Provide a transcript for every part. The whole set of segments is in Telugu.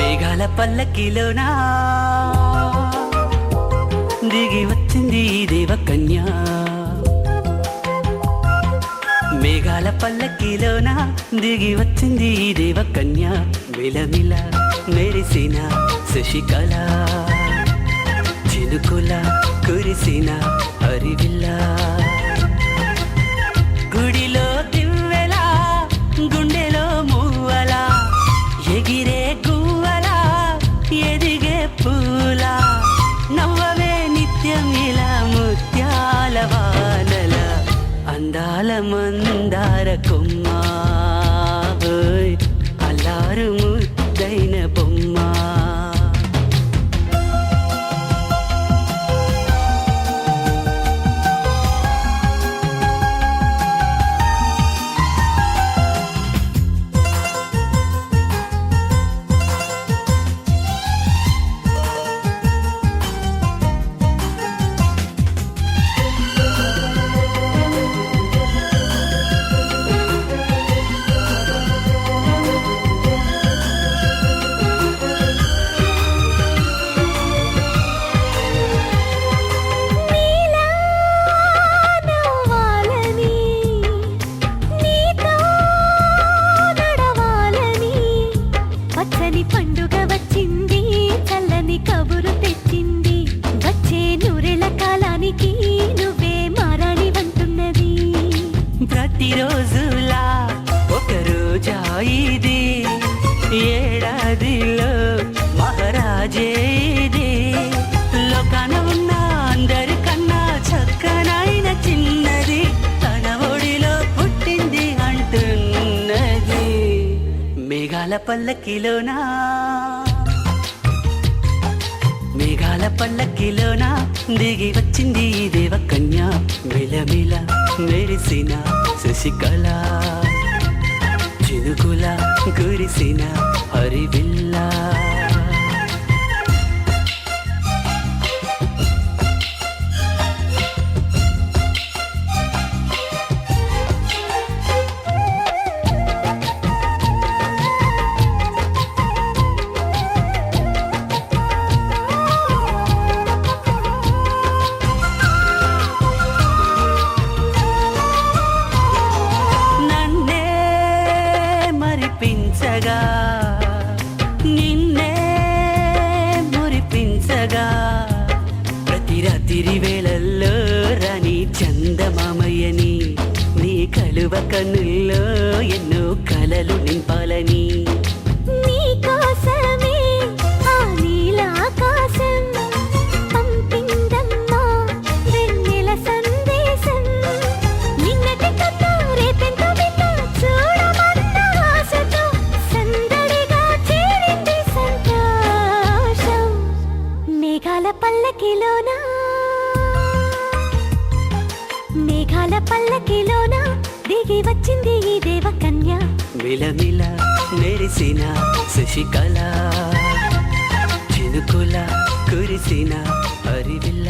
మేఘాల పల్లకిలోనా దిగి వచ్చింది దేవకన్య. మేఘాల పల్లకిలోనా దిగి వచ్చింది దేవకన్య. మిలమిల మెరిసిన శశికళ చినుకుల కురిసిన హరివిల్ల. గుడిలో దివ్వెలా గుండెలో మువ్వలా ఎగిరే గువ్వలా ఎదిగే పూలా నవ్వవే నిత్యం ఇలా ముత్యాల వానల అందాల మందార కొమ్మ అల్లారు ముద్దైన బొమ్మ. ప్రతిరోజులా ఒక రోజా ఇది ఏడాదిలో మహారాజే ఇది. లోకాన ఉన్న అందరికన్నా చక్కనైన చిన్నది తన ఒడిలో పుట్టింది అంటున్నది. మేఘాల పల్లకిలోనా మేఘాల పల్లకిలోనా దిగి వచ్చింది దేవకన్య. మిలమిల మెరిసిన శశికళ చినుకుల కురిసిన హరివిల్ల. నిన్నే మురిపించగా ప్రతి రాత్రి వేళల్లో రాణి చందమామయ్యని నీ కలువ కన్నుల్లో ఎన్నో కలలు నింపాలని. మేఘాల పల్లకిలోనా దిగి వచ్చింది ఈ దేవకన్య. మిలమిల మెరిసిన శశికళ చినుకుల కురిసిన హరివిల్ల.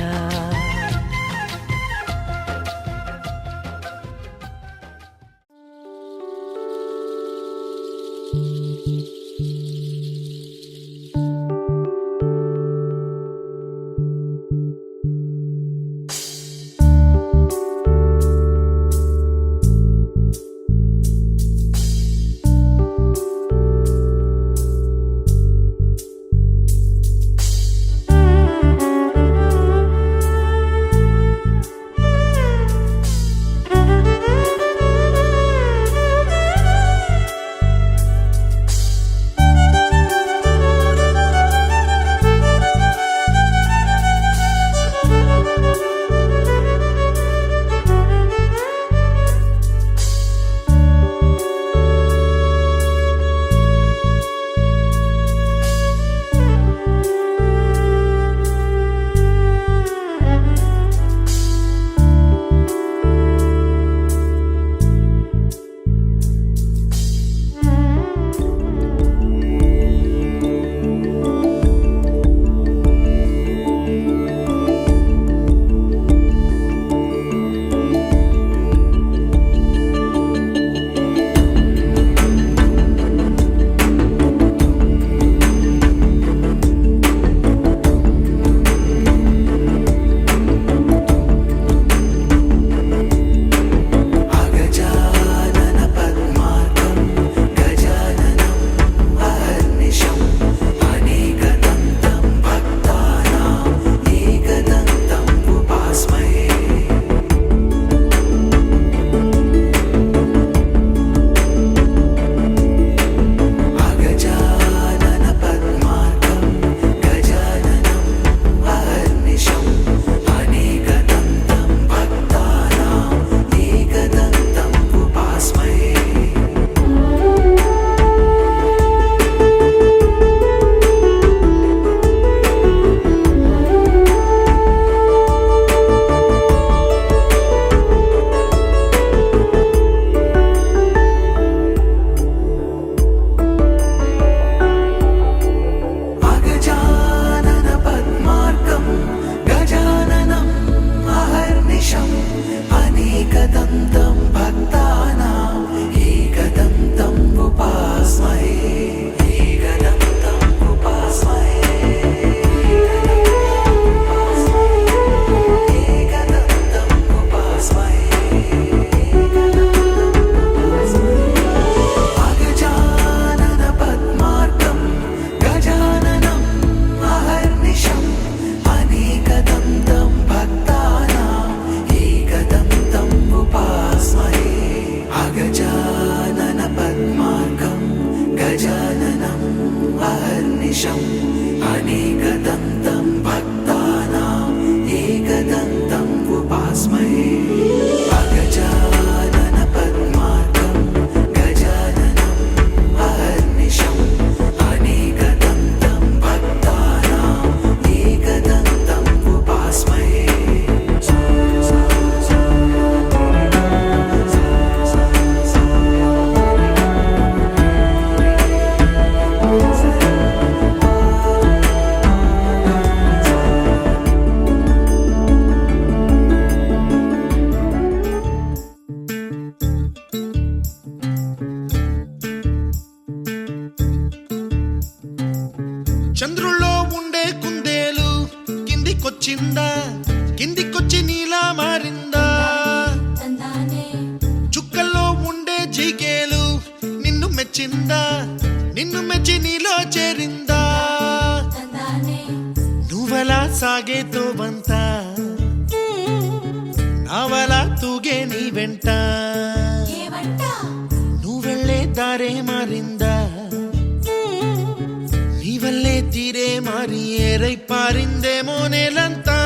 अहर्निशम् अनेकदन्तं भक्तानाम् एकदन्तम् उपास्महे अगजानन पद्मार्कं गजाननम् अहर्निशम् अनेकदन्तं भक्तानाम् एकदन्तम् उपास्महे చంద్రుల్లో ఉండే కుందేలు కిందికొచ్చిందా కిందికొచ్చి నీలా మారిందా చుక్కల్లో ఉండే జీకేలు నిన్ను మెచ్చిందా నిన్ను మెచ్చి నీలో చేరిందా నువ్వలా సాగేతో బంత నావలా తూగే నీ వెంట నువ్వెళ్ళే దారే మారిందా నీవల్లే తీరే మారి ఏరై పారిందేమో నేలంతా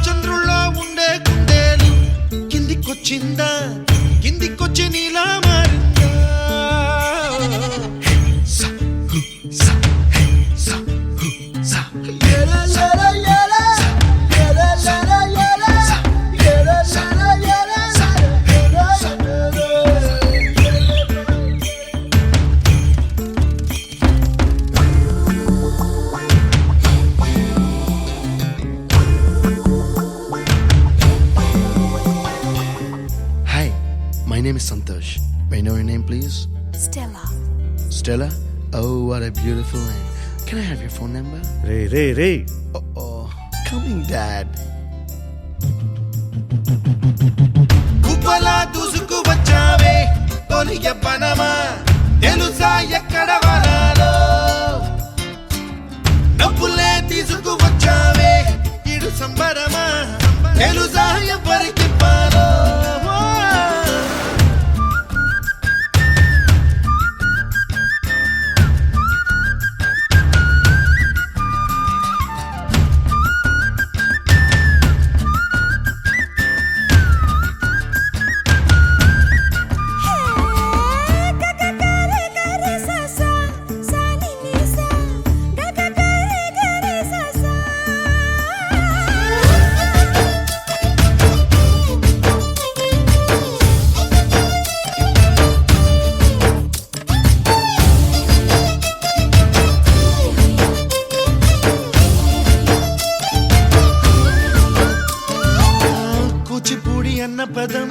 చంద్రుల్లో ఉండే కుందేలు కిందికొచ్చిందా కిందికొచ్చి నీలా మారిందా సా, హు, సా, హే, సా, హు, సా. Hi, my name is Santosh. May I know your name, please? Stella. Stella? Oh, what a beautiful name. Can I have your phone number? Ray Oh, coming, Dad. కుప్పలా దూసుకు వచ్చావే తొలి యవ్వనమా తెలుసా ఎక్కడ వనాలో నవ్వులే తీసుకు వచ్చావే ఇడు సంబరమా తెలుసా ఎవరికి పాలో కూచిపూడి అన్న పదం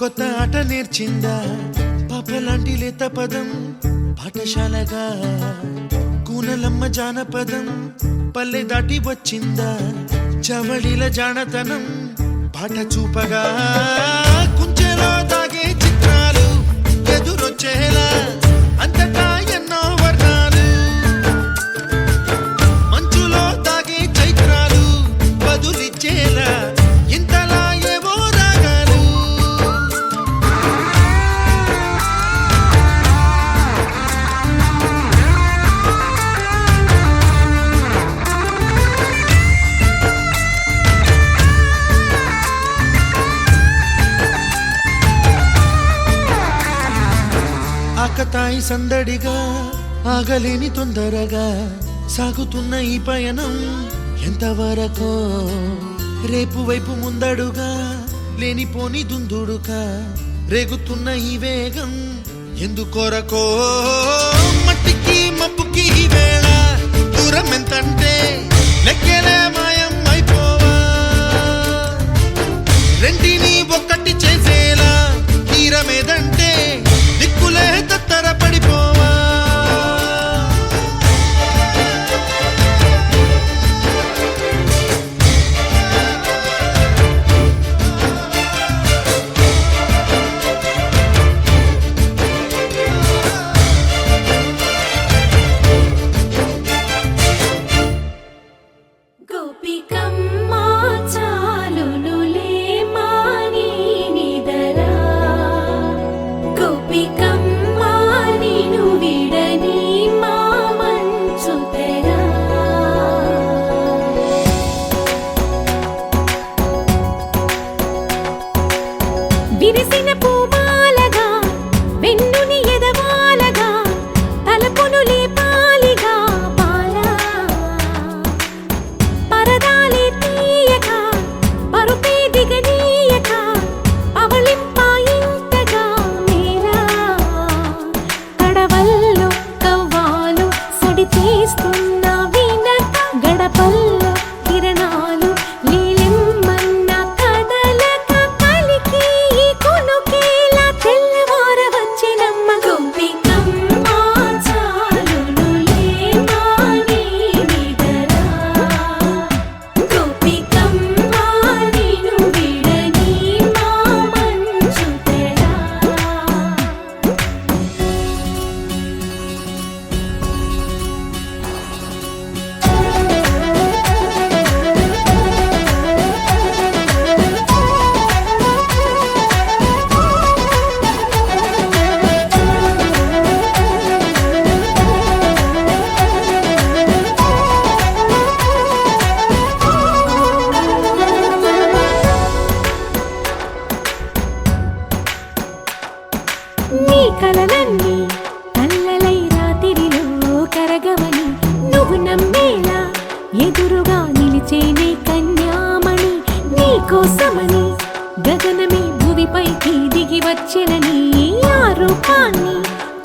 కొత్త ఆట నేర్చిందా పాపలాంటి లేత పదం పాఠశాలగా కూనలమ్మ జానపదం పల్లె దాటి వచ్చిందా చవళిల జానతనం పాట చూపగా కుంచెలో దాగే చిత్రాలు ఎదురొచ్చేలా అంతటా ఎన్నో వర్ణాలు మంచులో దాగే చైత్రాలు బదులిచ్చేలా ఇంతలా ఏవో రాగాలు ఆకతాయి సందడిగా ఆగలేని తొందరగా సాగుతున్న ఈ పయనం ఎంతవరకో రేపు వైపు ముందడుగా లేనిపోని దుందుడుగా రేగుతున్న ఈ వేగం ఎందుకొరకో మట్టికి మబ్బుకి ఈ వేళ దూరం ఎంతంటే లెక్కలే మాయం అయిపోవా రెంటిని ఒక్కటి చేసేలా తీరమేదంటే దిక్కులే తత్తర పడిపోవా కలలన్నీ కల్లలై రాత్రిలో కరగవని నువ్వు నమ్మేలా ఎదురుగా నిలిచేనే కన్యామణి నీకోసమని గగనమే భువిపైకి దిగి వచ్చెనని ఆ రూపాన్ని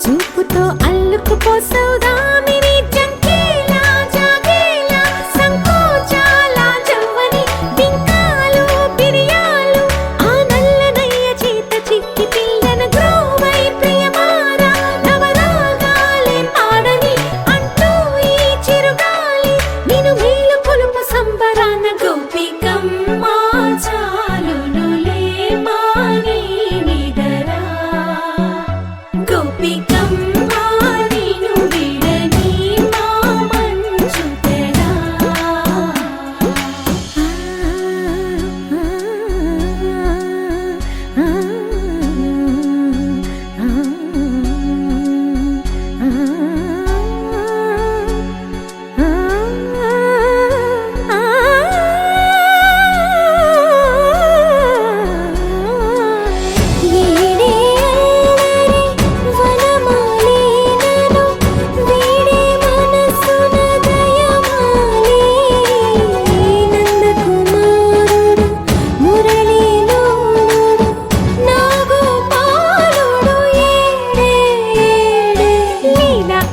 చూపుతో అల్లుకుపోసౌదామిని జంకేలా జాగేలా సంకోచాల జవ్వని బింకాలు బిరియాలు ఆ నల్లనయ్య చేత చిక్కి పిల్లన గ్రోవై ప్రియమారా నవరాగాలే పాడని అంటూ ఈ చిరుగాలి నిన్ను మేలు కొలుపు సంబరాన గోపికమ్మ చాలునులే మాని నిదరా గోపికమ్మ నిన్ను విడని మా మంచు తెరా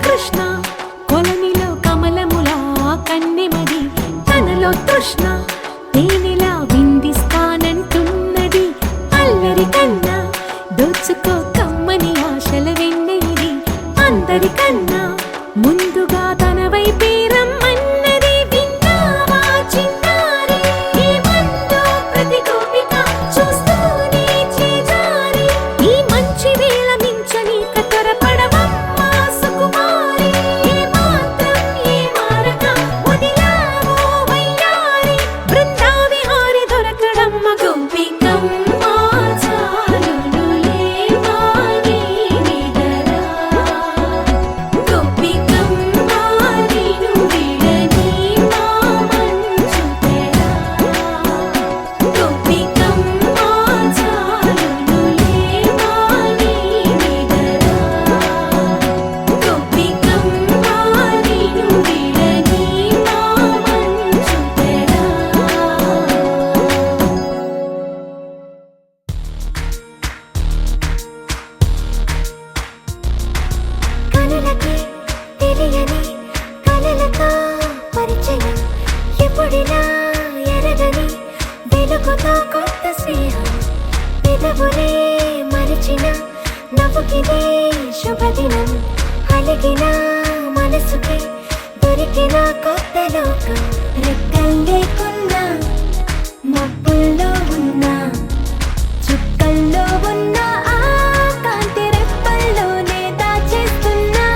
కృష్ణ కొలనిలో కమలములా కన్నెమది తనలో తృష్ణ తేనెలా విందిస్తానంటున్నది అల్లరి కన్నా దోచుకో కమ్మని ఆశల వెన్నెయిది అందరికన్నా ముందుగా తన వైపే రమ్మన్నది విన్నావా చిన్నారి ఏమందో ప్రతి గోపిక చూస్తూనే చేజారి ఈ మంచి వేళ మించని కతరపడవమ్మా సుకుమారి ఏ మాత్రం ఏ మారక వదిలావో వయ్యారి బృందావిహారి దొరకడమ్మ గోపికమ్మ చాలునులే మాని నిదరా గోపికమ్మ నిన్ను విడని మా మంచు తెరా గోపికమ్మ చాలునులే మాని నిదరా గోపికమ్మ నిన్ను విడని మా మంచు తెరా కనులకి తెలియని కలలతో పరిచయం ఎప్పుడిలా ఎరగని వెలుగుతో కొత్త స్నేహం పెదవులే మరిచిన నవ్వుకిదే శుభదినం అలిగిన మనసుకి దొరికిన కొత్త లోకం రెక్కలు లేకున్నా మబ్బుల్లో ఉన్నా చుక్కల్లో ఉన్న ఆ కాంతి రెప్పల్లోనే దాచేస్తున్నా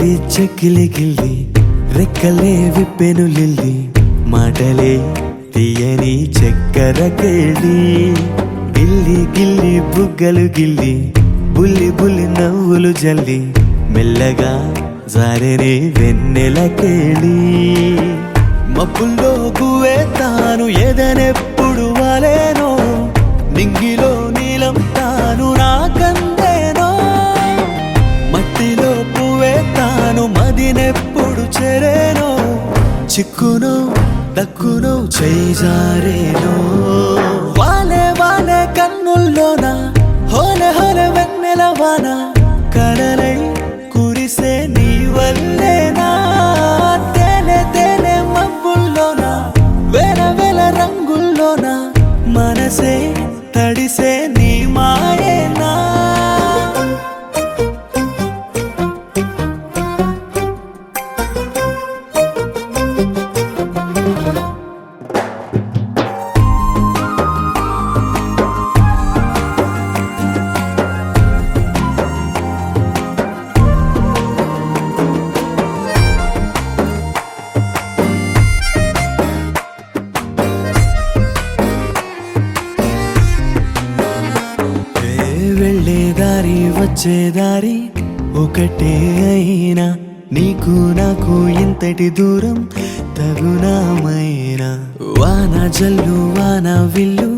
గిల్లి చెక్కిలి గిల్లి రెక్కలే విప్పెను లిల్లి మాటలే తీయని చక్కెర కేళి గిల్లి గిల్లి బుగ్గలు గిల్లి బుల్లి బుల్లి నవ్వులు జల్లి మెల్లగా జారెనే వెన్నెల కేళి మబ్బుల్లో గువే తాను ఎదనెప్పుడు వాలేనో నింగిలో నీలం తాను నాకందేనో మట్టిలో పువ్వే తాను మదినెప్పుడు చెరేనో చిక్కునో దక్కునో చేజారేనో వాలే వాలే కన్నుల్లోన హోలే హోలే వెన్నెల వాన కడలై కురిసే నీ వల్లేనా తేలే తేలే మబ్బుల్లోన వేల వేల రంగుల్లోన మనసే తడిసే నీ మాయేనా వెళ్ళే దారి వచ్చే దారి ఒకటే అయినా నీకు నాకు ఇంతటి దూరం తగునామైనా వాన జల్లు వాన విల్లు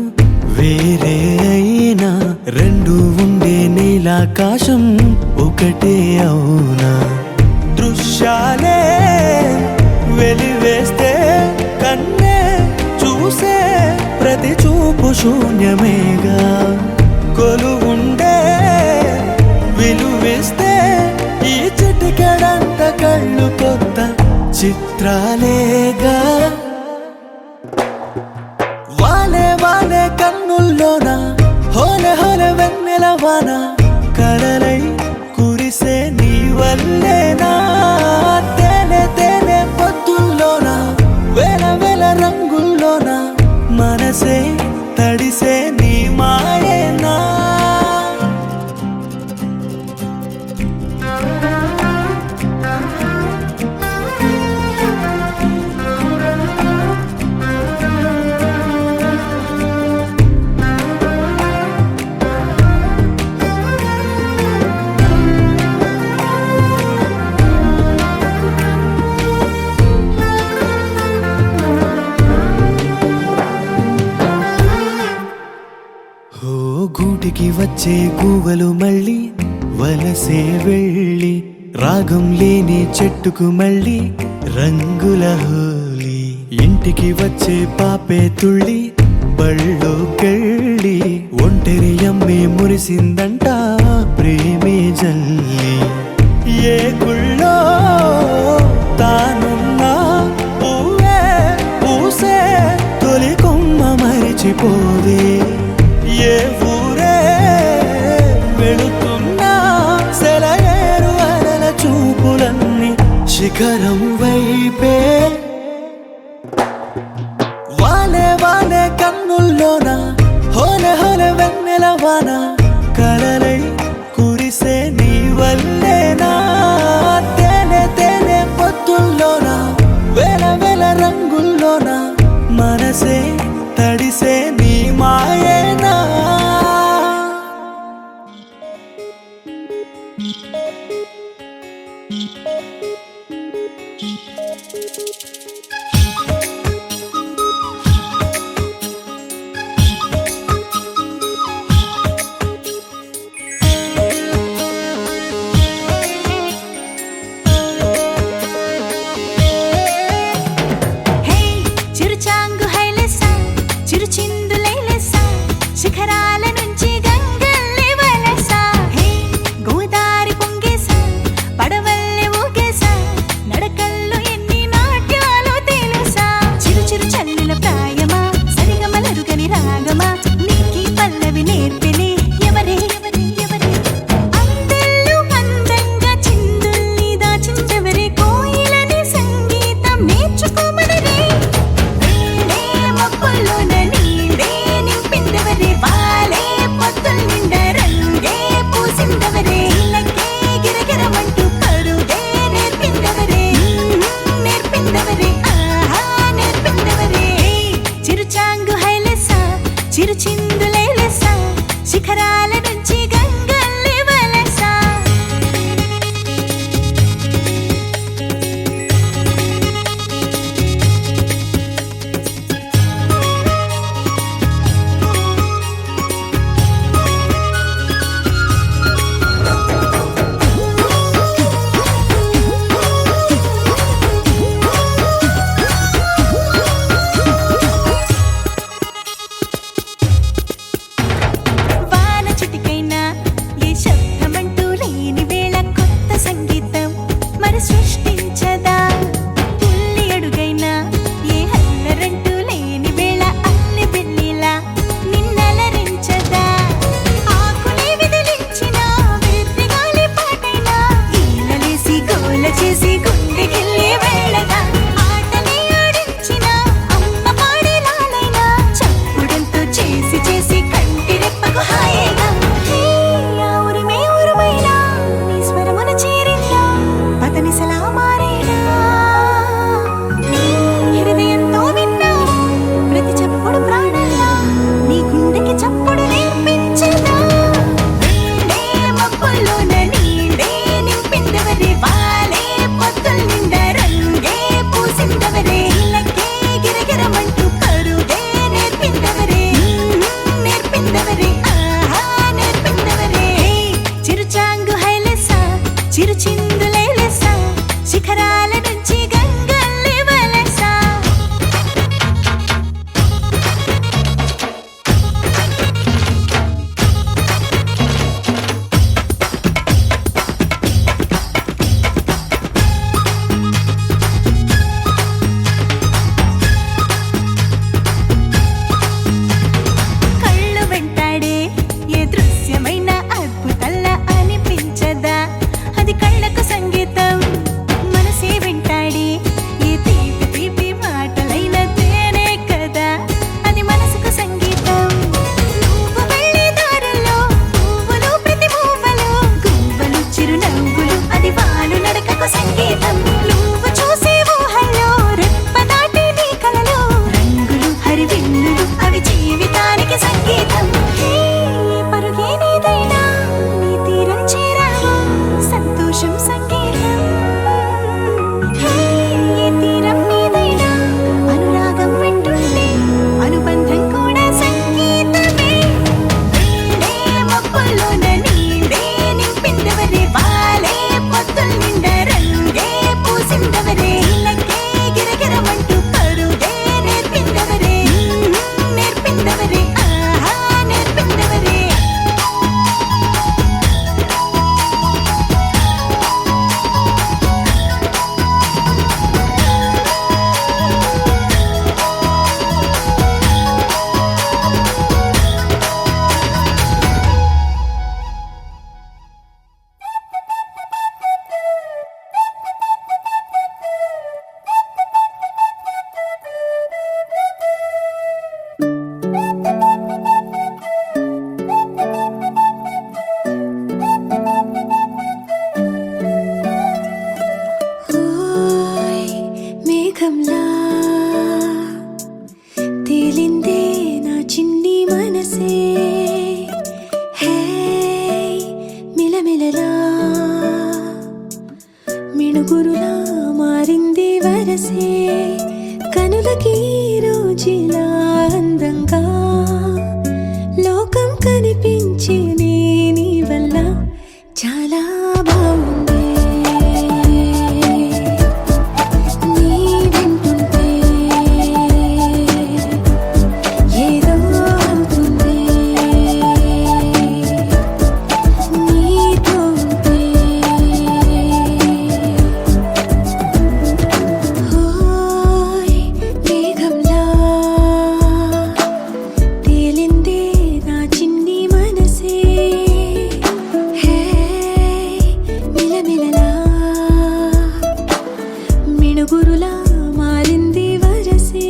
వేరే అయినా రెండు ఉండే నీలాకాశం ఒకటే అవునా దృశ్యాలే వెలివేస్తే కన్నే చూసే ప్రతి చూపు శూన్యమేగా కొలువుండే విలువిస్తే ఈ చిటికెడంత కళ్ళు కొత్త చిత్రాలేగా వాలే వాలే కన్నుల్లోన హోలే హోలే వెన్నెల వాన కడలై కురిసే నీ వల్లేనా తేలే తేలే పొద్దుల్లోన వేల వేల రంగుల్లోన మనసే తడిసే నీ మాయేనా గూటికి వచ్చే గువ్వలు మళ్ళీ వలసే వెళ్ళి రాగం లేని చెట్టుకు మళ్ళీ రంగుల హోలీ ఇంటికి వచ్చే పాపే తుళ్ళి బళ్ళోకెళ్ళి ఒంటరి అమ్మే మురిసిందంట ప్రేమే జల్లి ఏ గుళ్ళో తానున్నా పువ్వే పూసే తొలి కొమ్మ మరిచిపోదే ఏ ఊరే వెళుతున్నా సెలయేరు అలల చూపులన్నీ శిఖరం వైపే వాలే వాలే కన్నుల్లోన హోలే హోలే వెన్నెల వాన కడలై కురిసే నీ వల్లేనా తేలే తేలే పొద్దుల్లోన వేల వేల రంగుల్లోన మనసే తడిసే నీ మాయేనా హే చిరుచాంగు హైలెసా చిరుచిందులైలెసా శిఖరాల నుంచి గంగల్ని వలసా హే గోదారి పొంగేసా పడవల్లే ఊగేసా నడకల్లో ఎన్ని నాట్యాలు శిఖరాల నుంచి గంగల్లి వలసా కళ్ళు వెంటాడే ఏ దృశ్యమైన అద్భుతల్లా అనిపించదా అది కళ్ళకు సంగీతం మనసే వెంటాడే ఏ తీపి తీపి మాటలైన తేనే కదా అది మనసుకు సంగీతం నువ్వు వెళ్ళే దారిలో పువ్వులు ప్రతి పువ్వులు గువ్వలు చిరునవ్వులు అది వాలు నడకకు సంగీతం నువ్వు చూసే ఊహల్లో రెప్ప దాటి నీ కలలో రంగులు హరివిల్లులు అవి జీవితానికి సంగీతం హే, పరుగే నీదైనా నీ తీరం చేరావా సంతోషం సంగీతం హే, ఏ తీరం నీదైనా అనురాగం వింటుంటే అనుబంధం కూడా సంగీతమే నీడే మబ్బుల్లోన నీడే నింపిందవరే వాలే పొద్దుల నిండా రంగే పూసిందవరే ఇళ్ళకే గిరగిరమంటూ పరుగే నేర్పిందవరే నేర్పిందవరే ఆహా నేర్పిందవరే ఓయ్ మేఘంలా తేలిందే నా చిన్ని మనసే హే మిలమిలలా మిణుగురులా మారింది వరసే కనులకి రోజులా అందంగా లోకం కనిపించే నీ వల్ల చాలా బాగుంది నీ వింటుంటే ఏదో అవుతుంది నీతో ఉంటే ఓయ్ మేఘంలా తేలిందే నా చిన్ని మనసే హే మిలమిలలా మిణుగురులా మారింది వరసే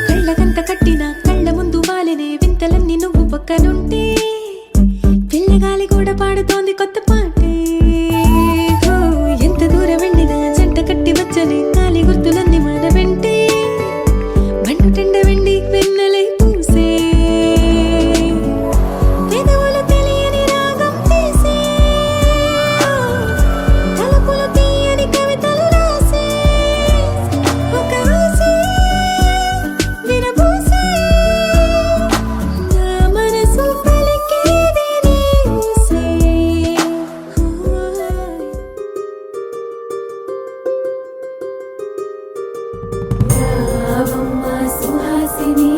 కళ్ళకంత కట్టిన కళ్ళ ముందు వాలినే వింతలన్నీ నువ్వు పక్కనుంటే పిల్లగాలి కూడా పాడుతోంది కొత్త పాటే హో, ఎంత దూరం వెళ్ళినా జంట కట్టి వచ్చని గాలి గుర్తులన్నీ మన వెంటే బండు టెండ వెండి వెన్నెలై పూసే పెదవులు తెలియని రాగం తీసే తలుపులు తీయని కవితలు రాసే ఒక ఆసే విరబూసే నా మనసు పలికేది నీసే రావమ్మ సుహాసిని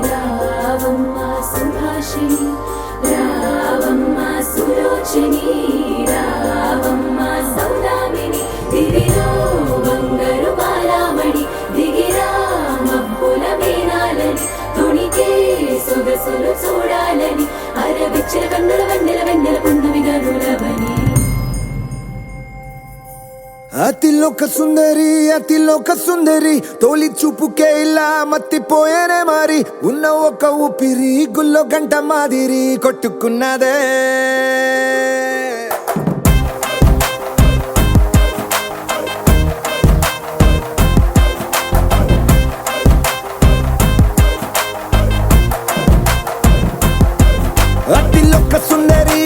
రావమ్మ సుభాషిణి రావమ్మ సులోచని రావమ్మ సౌదామిని దివిలో బంగారు బాలామణి దిగిరా మబ్బుల మీనాలని తుణికే సొగసులు చూడాలని అరవిచ్చిన కన్నుల వెన్నెల వెన్నెల పున్నమిగా నులవని అతిలోక సుందరి తోలి చూపుకే ఇలా మత్తిపోయేనే మారి ఉన్న ఒక ఊపిరి గుల్లో గంట మాదిరి కొట్టుకున్నదే అతిలోక సుందరి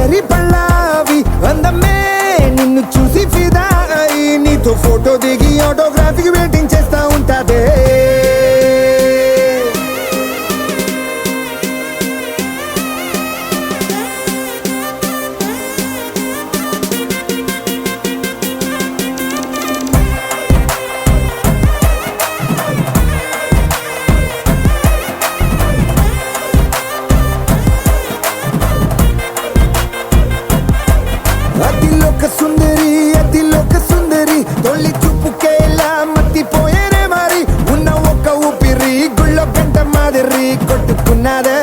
స్ట్రాబెర్రీ పళ్ళావి అందమే నిన్ను చూసి ఫిదా అయి నీతో ఫోటో దిగి ఆటోగ్రాఫీకి వెయిటింగ్ చేస్తా ఉంటాదే అతిలోక సుందరి తొలి చూపుకే ఇలా మత్తిపోయేనే మరి ఉన్న ఒక్క ఊపిరి గుళ్ళో గంట మాదిరి కొట్టుకున్నదే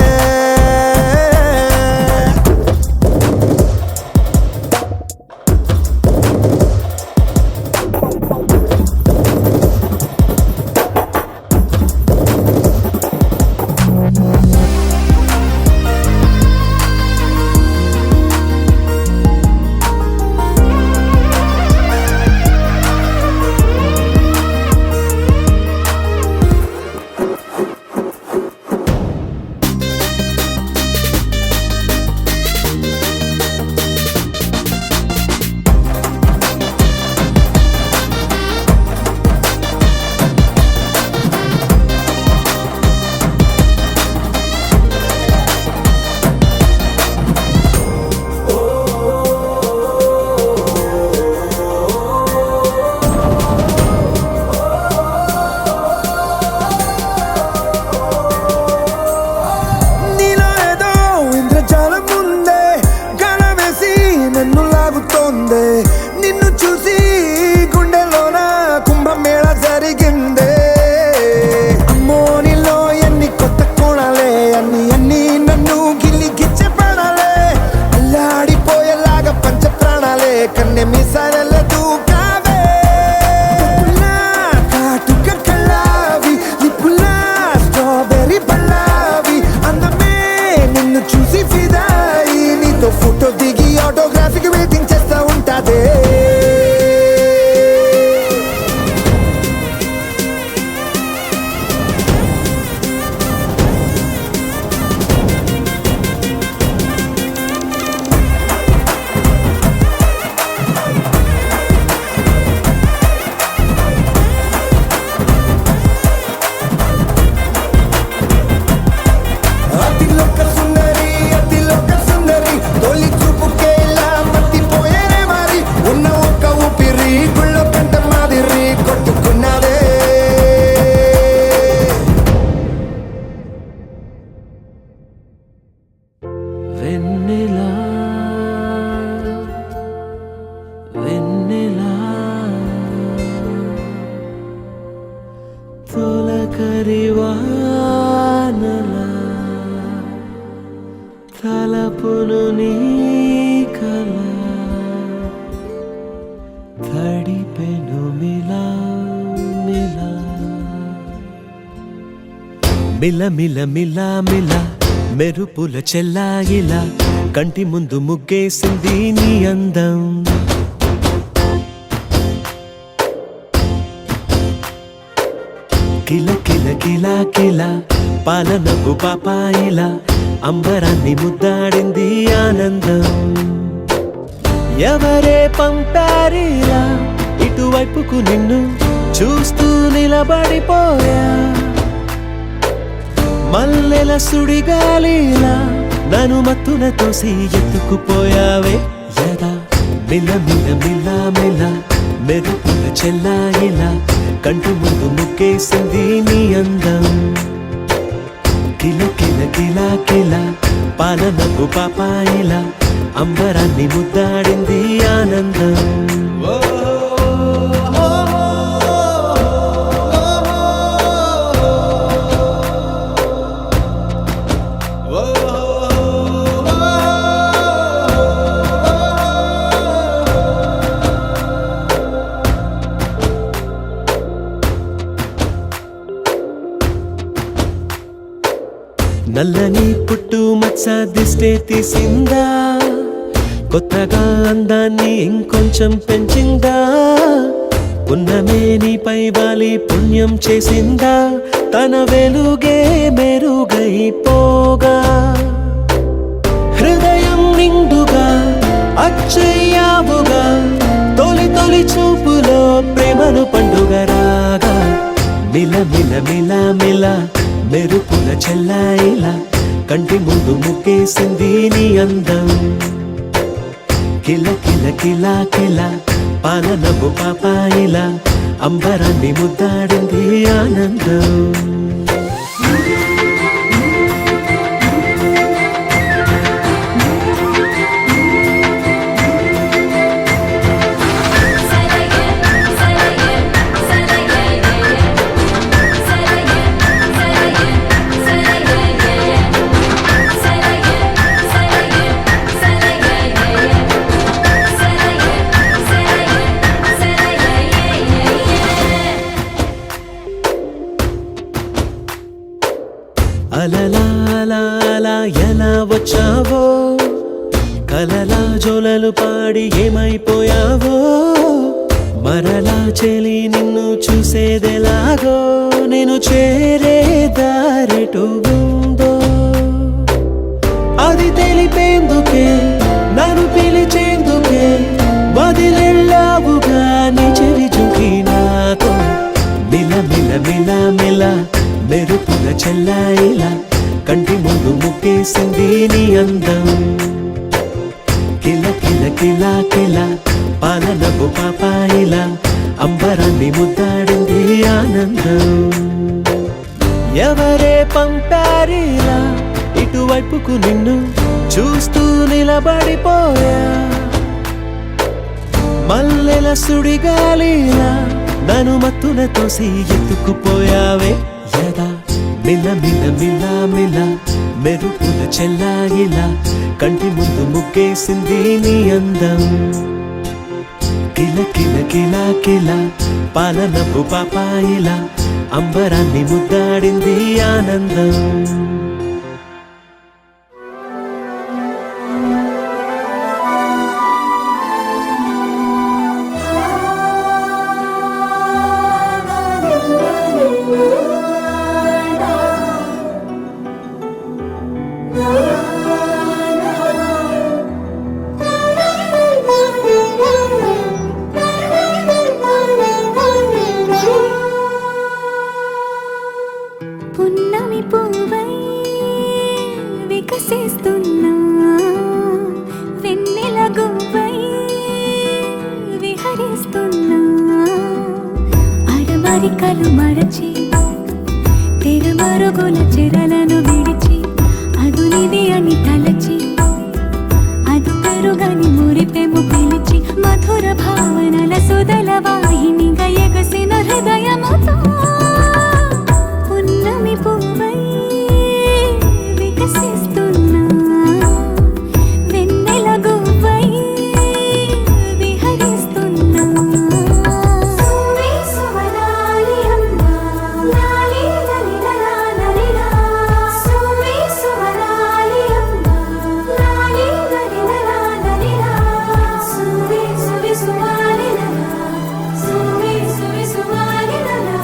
నిన్ను చూసి గుండెలోన కుంభమేళ జరిగిందే అమ్మో నీలో ఎన్ని కొత్త కోణాలే అన్ని నన్ను గిల్లి గిచ్చే ప్రాణాలే అల్లాడిపోయేలాగా పంచ ప్రాణాలే కన్నె మీసాల దూకావే కాటుక కళ్ళావి లిప్పులా స్ట్రాబెర్రీ పళ్ళావి అందమే నిన్ను చూసి ఫిదాయి నీతో ఫోటో దిగి ఆటోగ్రాఫీకి వెయిటింగ్ చేస్తా ఉంటాదే అతిలోక సుందరి తొలి చూపుకే ఇలా మత్తిపోయేనే మరి ఉన్న ఒక్క ఊపిరి గుళ్ళో కంట మాదిరి కొట్టుకున్నదే వెన్నెలా వెన్నెలా తొలకరివానలా తలపును నీ కల తడిపెను మిలా మిలా మిల మిల మిల మిల మెరుపుల చెల్లాయిలా కంటి ముందు ముగ్గేసింది నీ అందం కిల కిల కిల కిల పాలనకు పాపాయిలా అంబరాన్ని ముద్దాడింది ఆనందం ఎవరే పంపారిలా ఇటువైపుకు నిన్ను చూస్తూ నిలబడిపోయా మల్లెల సుడిగాలిలా నన్ను మత్తున తోసి ఎత్తుకుపోయావే యదా మిల మిల మిల మిల మెరుపుల చెల్లాయిలా కంటి ముందు ముగ్గేసింది నీ అందం కిల కిల కిల కిల పాలనకు పాపాయిలా అంబరాన్ని ముద్దాడింది ఆనందం నల్లని పుట్టు మచ్చ దిష్టే తీసిందా కొత్తగా అందాన్ని ఇంకొంచెం పెంచిందా ఉన్నమే నీపై వాలి పుణ్యం చేసిందా తన వెలుగే మెరుగైపోగా హృదయం నిండుగా అచ్చయ్యావుగా తొలి తొలి చూపులో ప్రేమను పండుగ రాగా మిల మిల మిల మిల మెరుపుల చెల్లాయిలా కంటి ముందు ముక్కేసింది నీ అందం కిల కిల కిల కిల పాలనపు పాపాయిలా అంబరాన్ని ముద్దాడింది ఆనందం అలలా అలా అలా ఎలా వచ్చావో కలలా జోలలు పాడి ఏమైపోయావో మరలా చెలి నిన్ను చూసేదెలాగో నేను చేరే దారెటు ఉందో అది తెలిపేందుకే నన్ను పిలిచేందుకే వదిలెళ్ళావుగా నీ చెవి చుకి నాతో మిల మిల మిల మిల మెరుపుల చెల్లాయిలా కంటి ముందు ముక్కేసింది నీ అందం కిల కిల కిల కిల పాలనపు పాపాయిలా అంబరాన్ని ముద్దాడింది ఆనందం ఎవరే పంపారిలా ఇటువైపుకు నిన్ను చూస్తూ నిలబడిపోయా మల్లెల సుడిగాలిలా నన్ను మత్తున తోసి ఎత్తుకుపోయావే యదా మిల మిల మిల మిల మెరుపుల చెల్లాయిలా కంటి ముందు ముగ్గేసింది నీ అందం కిల కిల కిల కిల పాలనపు పాపాయిలా అంబరాన్ని ముద్దాడింది ఆనందం పున్నమి పువ్వై వికసిస్తున్నా వెన్నెల గువ్వై విహరిస్తున్నా అరమరికలు మరచి తెరమరుగుల చెరలను విడిచి అదునిది అని తలచి అది పెరుగని మురిపెము పిలిచి మధుర భావనల సుదల వాహినిగా ఎగసిన హృదయముతో పున్నమి పువ్వై వికసిస్తున్నా వెన్నెల గువ్వై విహరిస్తున్నా సువి సువనాలి అమ్మా లాలి లలిలా లలిలా సువి సువనాలి అమ్మా లాలి లలిలా లలిలా సువి సువి సువాలి లలా సువి సువి సువాలి లలా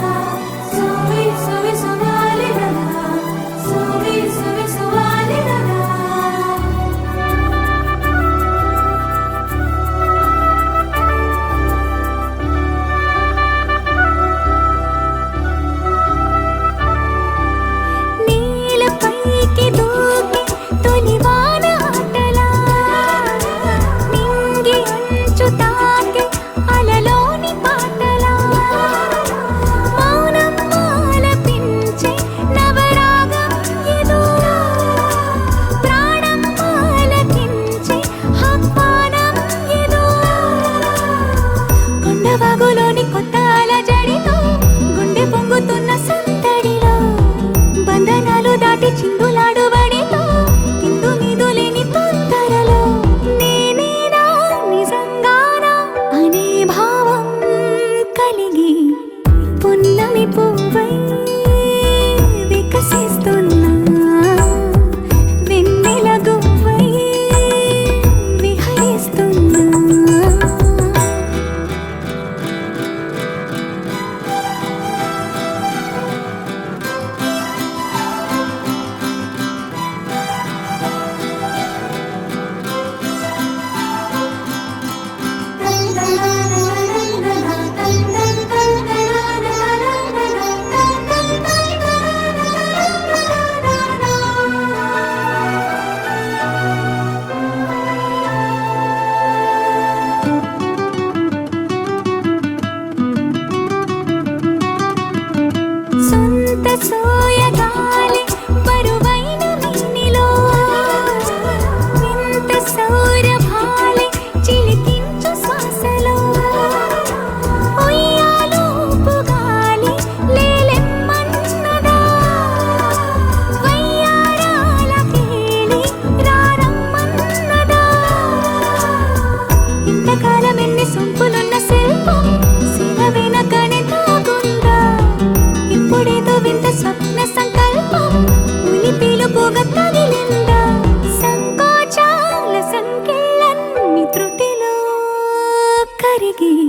కరిగి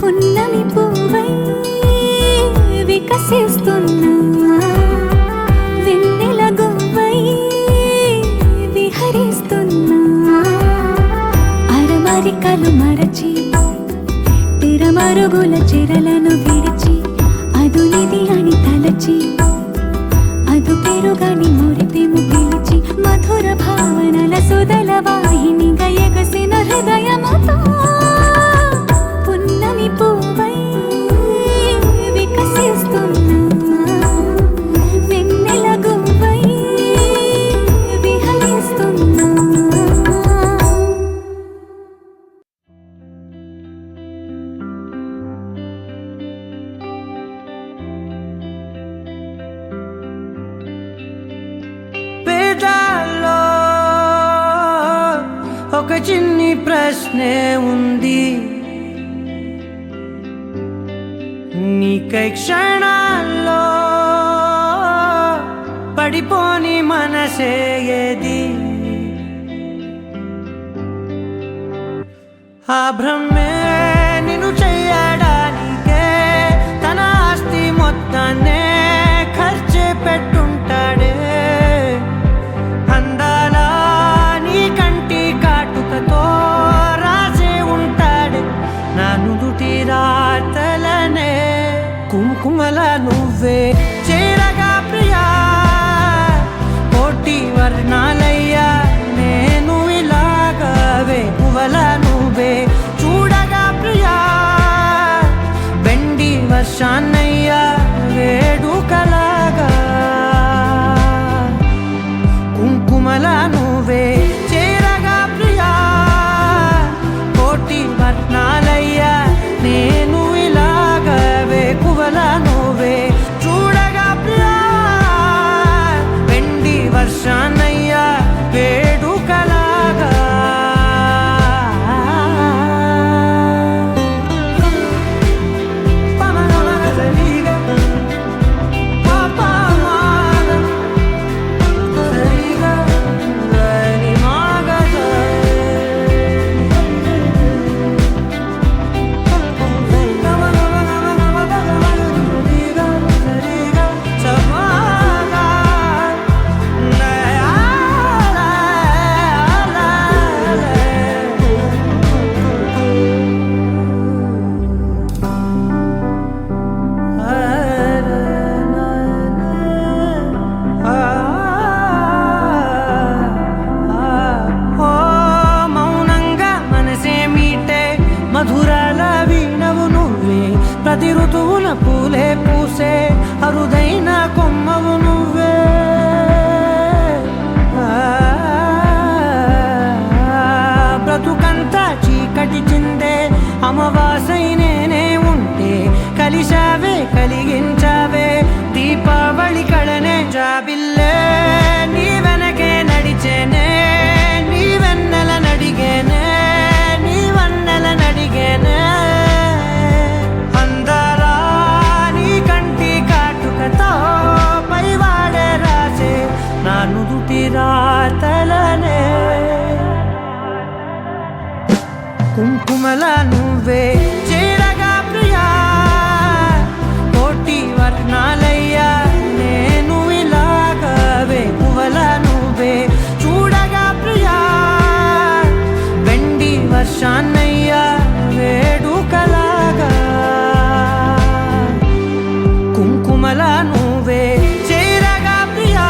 పున్నమి పువ్వై వికసిస్తున్నా వెన్నెల గువ్వై విహరిస్తున్నా అరమరికలు మరచి తిరమరుగుల చెరలను విడిచి అదునిది అని తలచి అదు పెరుగని మురిపెము పిలిచి మధుర భావనల సుదల వాహినిగా ఎగసిన హృదయముతో పున్నమి పువ్వై వికసిస్తున్నా వెన్నెల గువ్వై విహరిస్తున్నా. పేదాల్లో ఒక చిన్ని ప్రశ్నే ఉంది, నీకై క్షణాల్లో పడిపోని మనసే ఏది? ఆ భ్రమే నిన్ను చెయ్యడానికే తన ఆస్తి మొత్తాన్నే ఖర్చే పెట్టుంటాడే. అందాల నీ కంటి కాటుకతో రాసే ఉంటాడే నా నుదుటి రాతలనే. కుంకుమల నువ్వే చేరగా ప్రియా కోటి వర్ణాలయ్యా నేను ఇలాగవే. పువ్వల నువ్వే చూడగా ప్రియా వెండి వర్షాన్నయ్యా వేడుకలాగా. కుంకుమల నువ్వే చేరగా ప్రియా కోటి వర్ణాలయ్యా నేను ఇలాగవే. పువ్వల నువ్వే చూడగా ప్రియా వెండి వర్షాన్నయ్యా వేడుకలాగా. మధురాల వీణవు నువ్వే, ప్రతి ఋతువున పూలే పూసే అరుదైన కొమ్మవు నువ్వే. బ్రతుకంతా చీకటి చిందే అమవాసై నేనే ఉంటే కలిశావే కలిగించావే దీపావళి కళనే. జాబిల్లే నీ వెనకే నడిచేనే, నీ వెన్నెల నడిగేనే, నీ వన్నెల నడిగేనే. అందరా నీ కంటి కాటుకతో పైవాడే రాసే నా నుదుటి రాతలనే. కుంకుమల నువ్వే చేరగా ప్రియా కోటి వర్ణాలయ్యా నేను ఇలాగవే. పువ్వల నువ్వే చూడగా ప్రియా వెండి వర్షాన్నయ్యా వేడుకలాగా. కుంకుమల నువ్వే చేరగా ప్రియా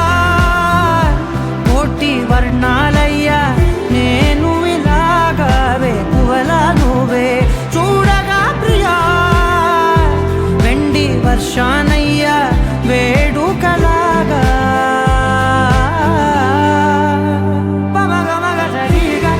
కోటి వర్ణాలయ్యా నేను ఇలాగవే. పువ్వల నువ్వే చూడగా ప్రియా వెండి వర్షాన్నయ్యా వేడుకలాగా. పమగమగ సరిగా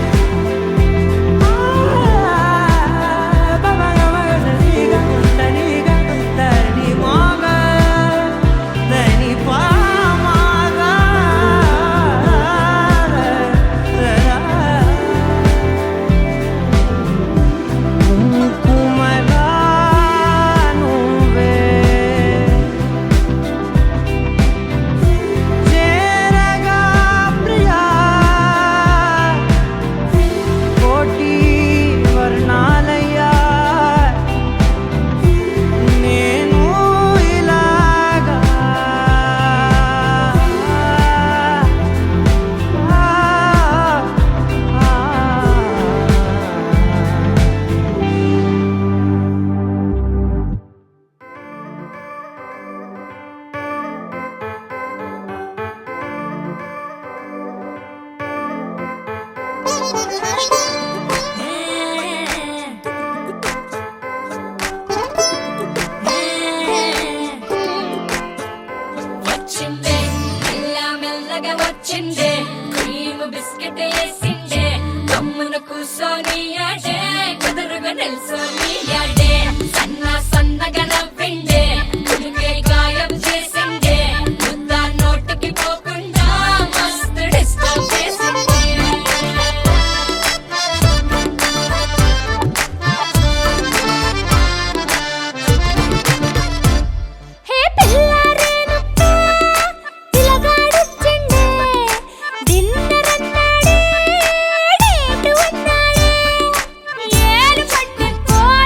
సోనియాడే సన్న సన్నగా నవ్విండే ఉడికే గాయం చేసిండే ముద్ద నోటికి పోకుండా మస్తు డిస్టర్బ్ చేసిండే హే పిల్లారేనప్ప పిలగాడొచ్చిండే డిన్నర్ అన్నాడే డేటు అన్నాడే ఏలు పట్టుకొని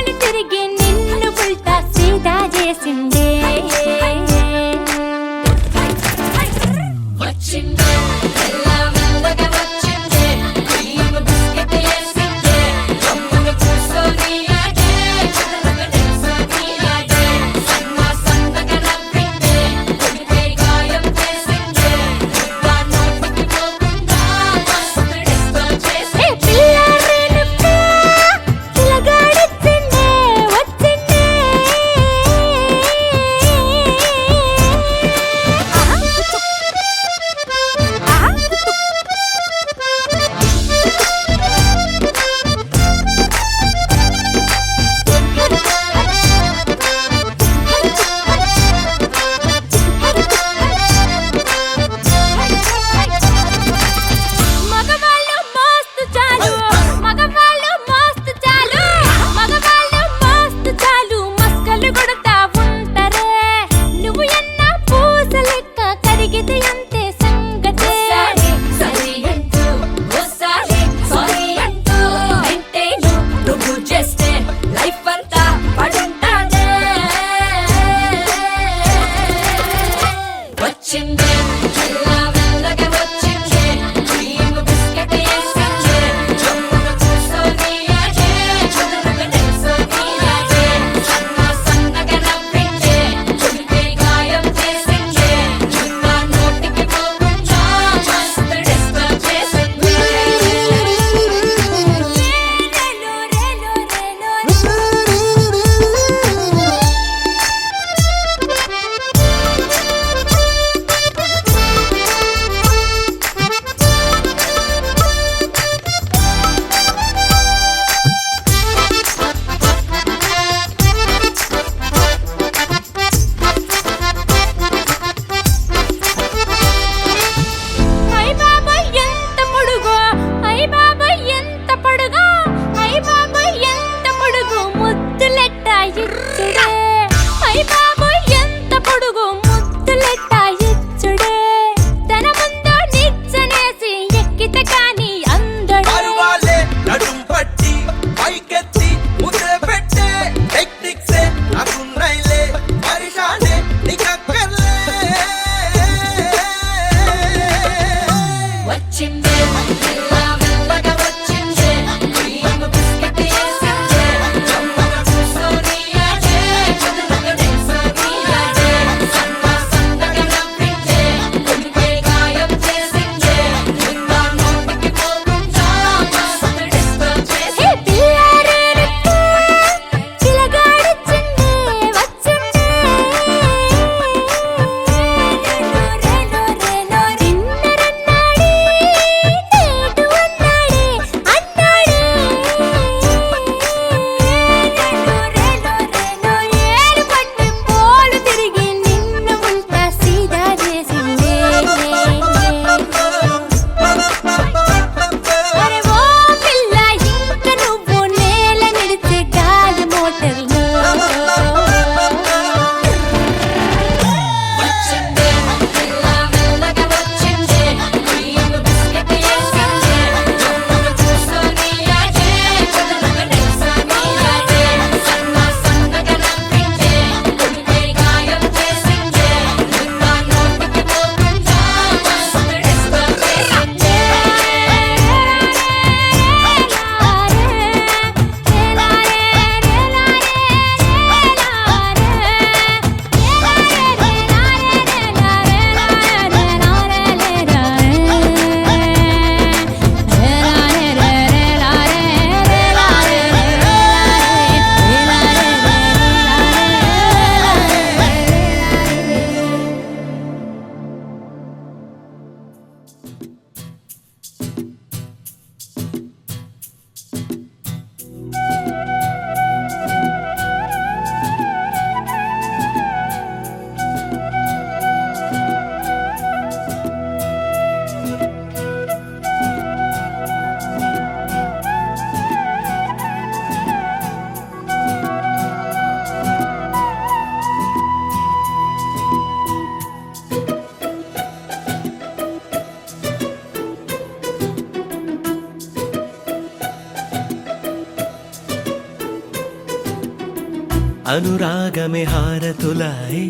అనురాగమే హారతులాయే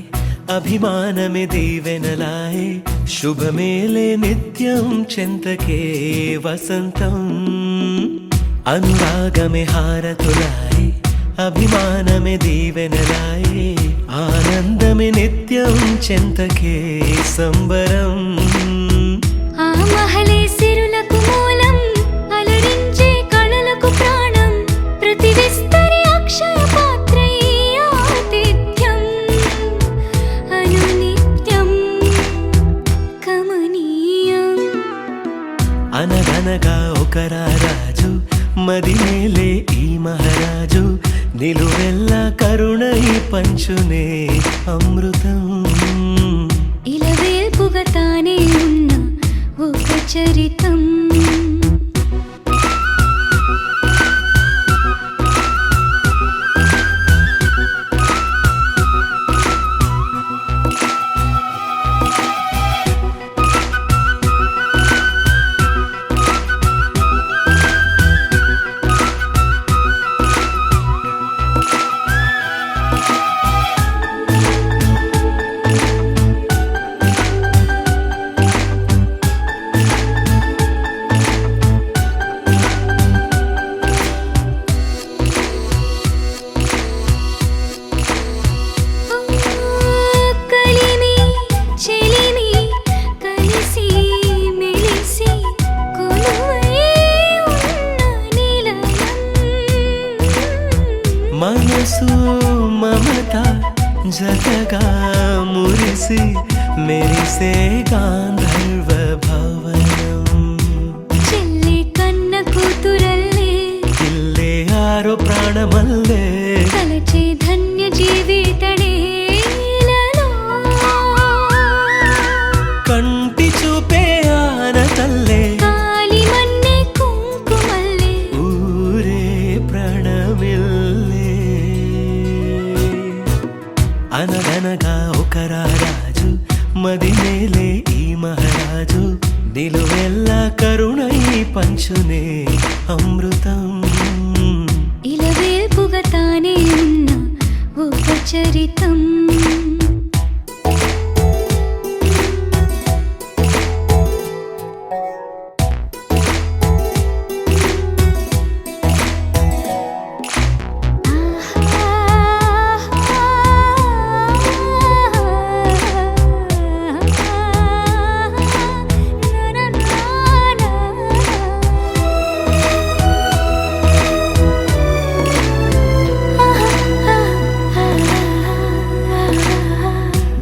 అభిమానమే దీవెనలాయే శుభమేలే నిత్యం చెంతకే వసంతం అనురాగమే హారతులాయే అభిమానమే దీవెనలాయే ఆనందమే నిత్యం చెంతకే సంబరం ఆ మహలే సిరులకు మూలం అలరించే కళలకు ప్రాణం ప్రతి విస్తరి అక్షయ పాత్రై ఆతిథ్యం అనునిత్యం కమనీయం అనగనగా ఒక రాజు మదిమేలే ఈ మహారాజు నిలువెల్లా కరుణై పంచునే అమృతం ఇలవేల్పుగా తానే ఉన్న ఒక చరితం మనసు మమత జతగా మురిసి మెరిసే గాంధర్వ భవనం చెల్లి కన్న కూతురల్లే ఇల్లే ఆరో ప్రాణమల్లే తలచే ధన్య జీవితడేలలో కంటి చూపే ఆనతల్లే కాలి మన్నే కుంకుమల్లే ఊరే ప్రాణమిల్లే అనగనగా ఒక రాజు మదిమేలే ఈ మహారాజు నిలువెల్లా కరుణై పంచునే అమృతం ఇలవేల్పుగా తానే ఉన్న ఒక చరితం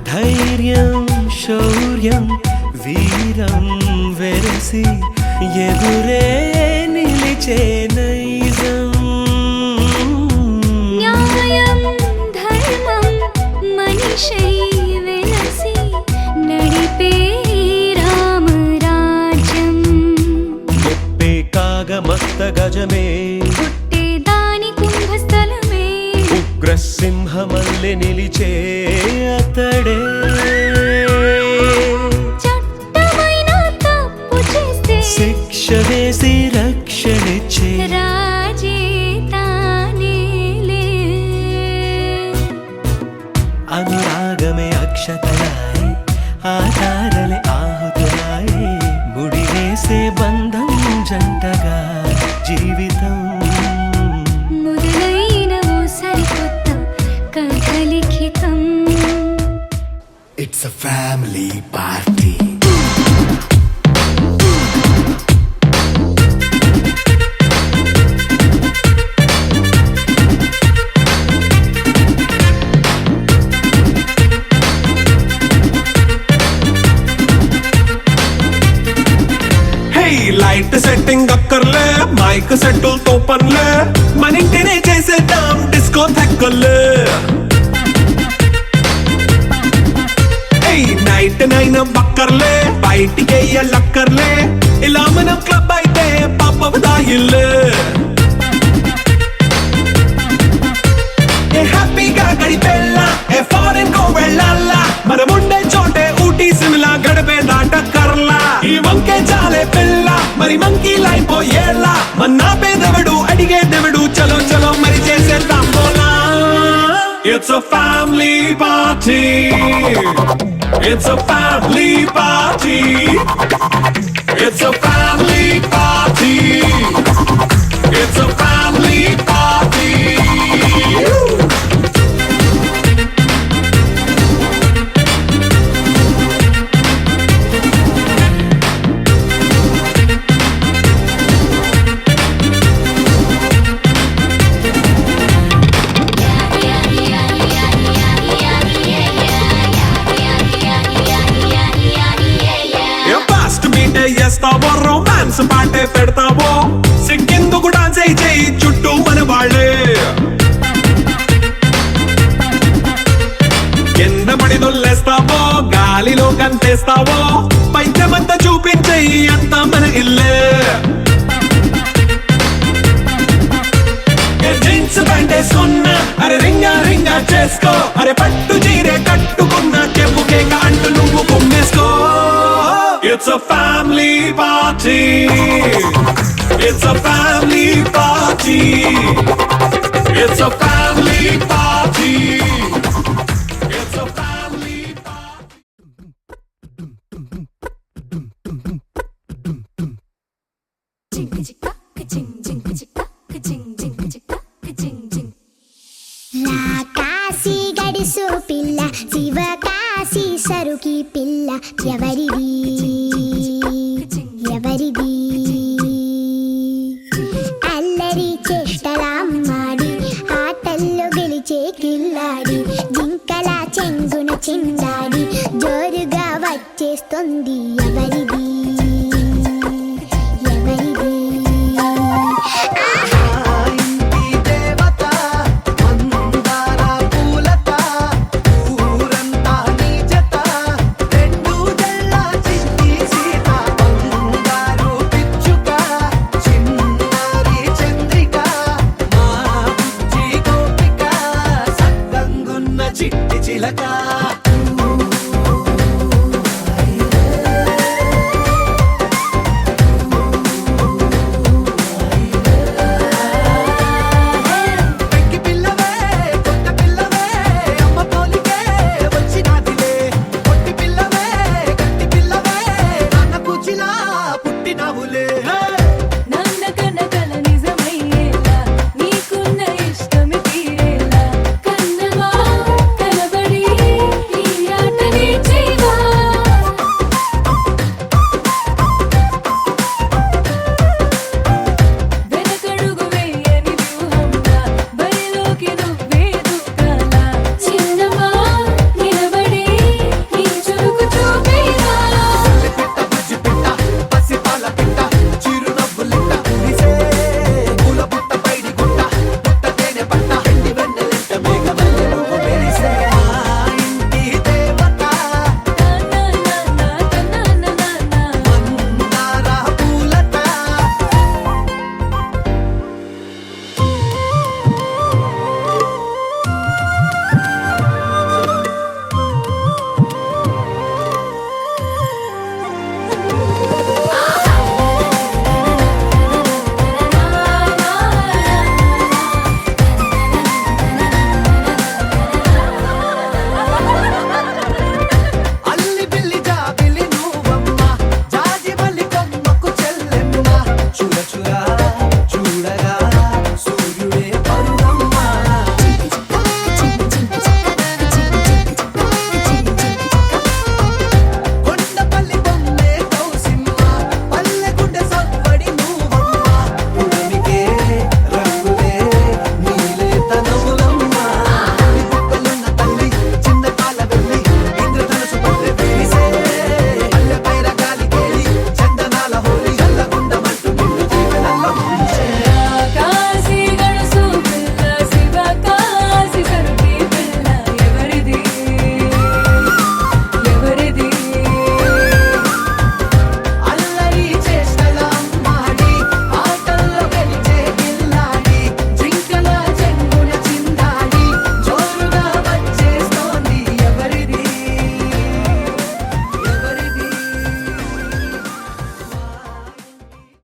ధైర్యం శౌర్యం వీరం వెరసి ఎదురే నిలిచే నైజం న్యాయం ధర్మం మనిషై వెలసి నడిపే రామరాజ్యం ముప్పే కాగమస్త గజమే పుట్టే దాని కుంభస్థలమే ఉగ్రసింహమల్లె నిలిచే అతడే చట్టమైన తప్పు చేస్తే శిక్ష వేసి రక్షణిచ్చే రాజే తానేలే అనురాగమే అక్షతలాయే ఆధారలే ఆహుతులాయే ముడివేసే బంధం జంటగా జీవితం మొదలైన ఓ సరికొత్త కథ లిఖితం It's a family party. Light setting అక్కర్లే మైక్ సెట్టుల్ తో పనులే మన ఇంటినే చేసేద్దాం డిస్కో థెక్కర్లే నైట్ నైన్ బక్కర్లే బయటికి లక్కర్లే ఇలా మనం క్లబ్ అయితే పాపదాయిల్లే హ్యాపీగా గడిపెళ్ళా ఏ ఫారెన్ కో వెళ్ళాలా మనముండే చోటే ఊటీ సిమ్లా గడిపే దాటక్కర్లా ఈ వంకే చాలే పిల్ల మరి మంకీ లైపోయేలా మన్నా పేదవడు అడిగేదెవడు చలో చలో మరి చేసేద్దాం బోలా It's a family party. It's a family party. It's a family party. It's a family party. Fast meet చేస్తావో రొమాన్స్ పాటే పెడతావో సిక్కిందుకు డాన్స్ అయి చేయి చుట్టూ మన వాళ్ళే కింద పడి దొల్లేస్తావో గాలిలో కంటేస్తావో పైద్యమంతా చూపించేయి అంతా మన ఇల్లే జీన్స్ ప్యాంట్ వేసుకున్నా అరే రింగా రింగా చేసుకో అరే పట్టు చీరే కట్టుకున్నా చెప్పు కేక అంటూ నువ్వు కుమ్మేసుకో It's a family party. It's a family party. It's a family party. It's a family party. Kashi గడిసు పిల్ల శివ కాశీ సరుకి పిల్ల ఎవరిది ఎవరిది అల్లరి చేష్టలా